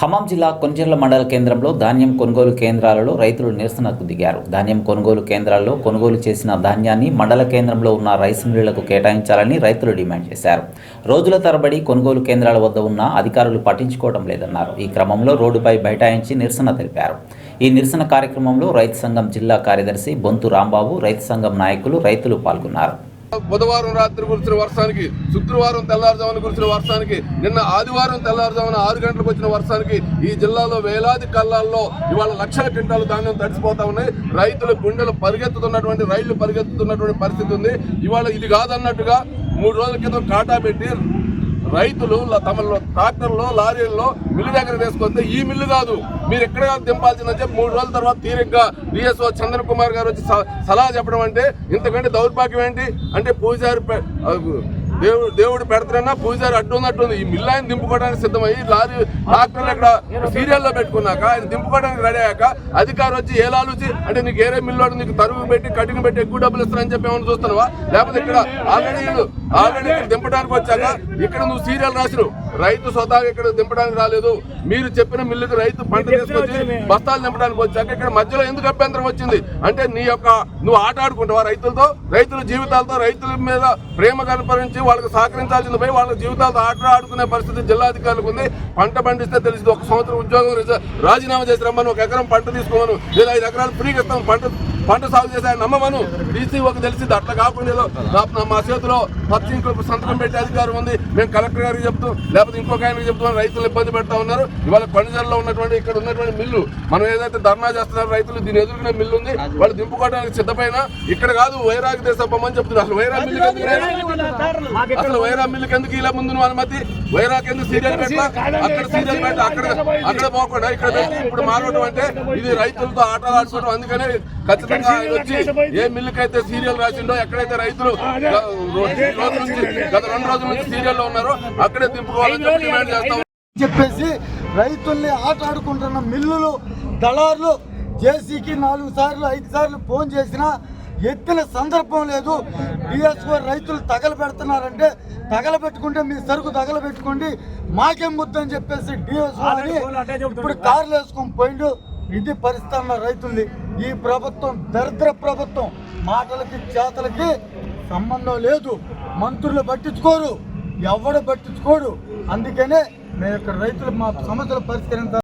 ఖమ్మం జిల్లా కొన్చెర్ల మండల కేంద్రంలో ధాన్యం కొనుగోలు కేంద్రాలలో రైతులు నిరసనకు దిగారు. ధాన్యం కొనుగోలు కేంద్రాల్లో కొనుగోలు చేసిన ధాన్యాన్ని మండల కేంద్రంలో ఉన్న రైస్ మిల్లులకు కేటాయించాలని రైతులు డిమాండ్ చేశారు. రోజుల తరబడి కొనుగోలు కేంద్రాల వద్ద ఉన్న అధికారులు పట్టించుకోవడం లేదన్నారు. ఈ క్రమంలో రోడ్డుపై బైఠాయించి నిరసన తెలిపారు. ఈ నిరసన కార్యక్రమంలో రైతు సంఘం జిల్లా కార్యదర్శి బొంతు రాంబాబు, రైతు సంఘం నాయకులు, రైతులు పాల్గొన్నారు. బుధవారం రాత్రి కురిసిన వర్షానికి, శుక్రవారం తెల్లారుజామున కురిసిన వర్షానికి, నిన్న ఆదివారం తెల్లారుజామున 6 గంటలకు వచ్చిన వర్షానికి ఈ జిల్లాలో వేలాది కళ్ళాల్లో ఇవాళ లక్షల క్వింటాలు ధాన్యం తడిసిపోతా ఉన్నాయి. రైతుల గుండెలు పరిగెత్తుతున్నటువంటి, రైళ్లు పరిగెత్తుతున్నటువంటి పరిస్థితి ఉంది. ఇవాళ ఇది కాదన్నట్టుగా 3 రోజుల క్రితం కాటా పెట్టి రైతులు తమ ట్రాక్టర్లో, లారీల్లో మిల్లు దగ్గర తీసుకొస్తే ఈ మిల్లు కాదు, మీరు ఎక్కడ దింపాల్సిందని చెప్పి 3 రోజుల తర్వాత తీరిగ్గా డిఎస్ఓ చంద్ర కుమార్ గారు వచ్చి సలహా చెప్పడం అంటే ఇంతకంటే దౌర్భాగ్యం ఏంటి? అంటే పూజారి దేవుడు పెడతారన్నా పూజారి అడ్డు ఉన్నట్టుంది. ఈ మిల్లు ఆయన దింపుకోవడానికి సిద్ధమయ్యి లారీ ట్రాక్టర్లు ఇక్కడ సీరియల్లో పెట్టుకున్నాక ఆయన దింపుకోవడానికి రెడీ అయ్యాక అధికారులు వచ్చి ఏలాలుచి అంటే నీకు ఏరే మిల్లు నీకు తరుగు పెట్టి కటింగ్ పెట్టి ఎక్కువ డబ్బులు ఇస్తారని చెప్పి ఏమన్నా చూస్తున్నావా? లేకపోతే ఇక్కడ ఆల్రెడీ దింపడానికి వచ్చాక ఇక్కడ నువ్వు సీరియల్ రాసిరు, రైతు స్వతహాగా ఇక్కడ దింపడానికి రాలేదు. మీరు చెప్పిన మిల్లుకి రైతు పంట తీసుకొచ్చి బస్తాలు దింపడానికి వచ్చాక ఇక్కడ మధ్యలో ఎందుకు అభ్యంతరం వచ్చింది? అంటే నువ్వు ఆట ఆడుకుంటావా రైతులతో? రైతుల జీవితాలతో, రైతుల మీద ప్రేమ కనపరించి వాళ్ళకి సహకరించాల్సింది పోయి వాళ్ళ జీవితాలతో ఆట ఆడుకునే పరిస్థితి జిల్లాధికారులకు ఉంది. పంట పండిస్తే తెలిసింది, 1 సంవత్సరం ఉద్యోగం రాజీనామా చేసి రమ్మను, 1 ఎకరం పంట తీసుకోమను, లేదా 5 ఎకరాలు ఫ్రీగా ఇస్తాం పంట సాగు చేసి నమ్మమను. డీసీఓకి తెలిసింది. అట్లా కాకుండా మా చేతిలో ఇంకొక సంతకం పెట్టే అధికారం ఉంది, మేము కలెక్టర్ గారికి చెప్తాం, లేకపోతే ఇంకొక ఆయనకి చెప్తాం, రైతులు ఇబ్బంది పెడతా ఉన్నారు. ఇవాళ కొన్నిజల్లో ఉన్నటువంటి ఇక్కడ ఉన్నటువంటి మిల్లు మనం ఏదైతే ధర్నా చేస్తున్నారు రైతులు, దీని ఎదుర్కొనే మిల్లు ఉంది, వాళ్ళు దింపుకోవడానికి సిద్ధమైన ఇక్కడ కాదు వైరాగ్ దేశమని చెప్తున్నారు. అసలు వైరా మిల్లుకి ఎందుకు ఇలా ముందు నువ్వు అనుమతి? వైరాగ్ ఎందుకు సీరియల్ పెట్టా? అక్కడ సీరియల్ పెట్టా, అక్కడ పోకుండా ఇక్కడ ఇప్పుడు మారవడం అంటే ఇది రైతులతో ఆటలు ఆడుకోవడం. అందుకనే ఖచ్చితంగా వచ్చి ఏ మిల్లుకైతే సీరియల్ రాసిండో, ఎక్కడైతే రైతులు గత 2 రోజుల నుంచి సీరియల్లో ఉన్నారో అక్కడే దింపుకోవాలని డిమాండ్ చేస్తాం చెప్పేసి రైతుల్ని ఆట ఆడుకుంటున్న మిల్లులు, దళారులు జేసీకి 4 సార్లు 5 సార్లు ఫోన్ చేసినా ఎత్తిన సందర్భం లేదు. డిఎస్ఓ రైతులు తగలబెడుతున్నారంటే తగలబెట్టుకుంటే మీ సరుకు తగలబెట్టుకోండి, మాకేం ముద్దని చెప్పేసి డిఎస్ఓ అని ఇప్పుడు కార్లు వేసుకొని పోయిండు. ఇది పరిస్థితి అన్న రైతుల్ని. ఈ ప్రభుత్వం దరిద్ర ప్రభుత్వం, మాటలకి చేతలకి సంబంధం లేదు. మంత్రులు పట్టించుకోరు, ఎవడు పట్టించుకోడు. అందుకనే మేము ఇక్కడ రైతులు మా సమస్యలు పరిష్కరించాలి.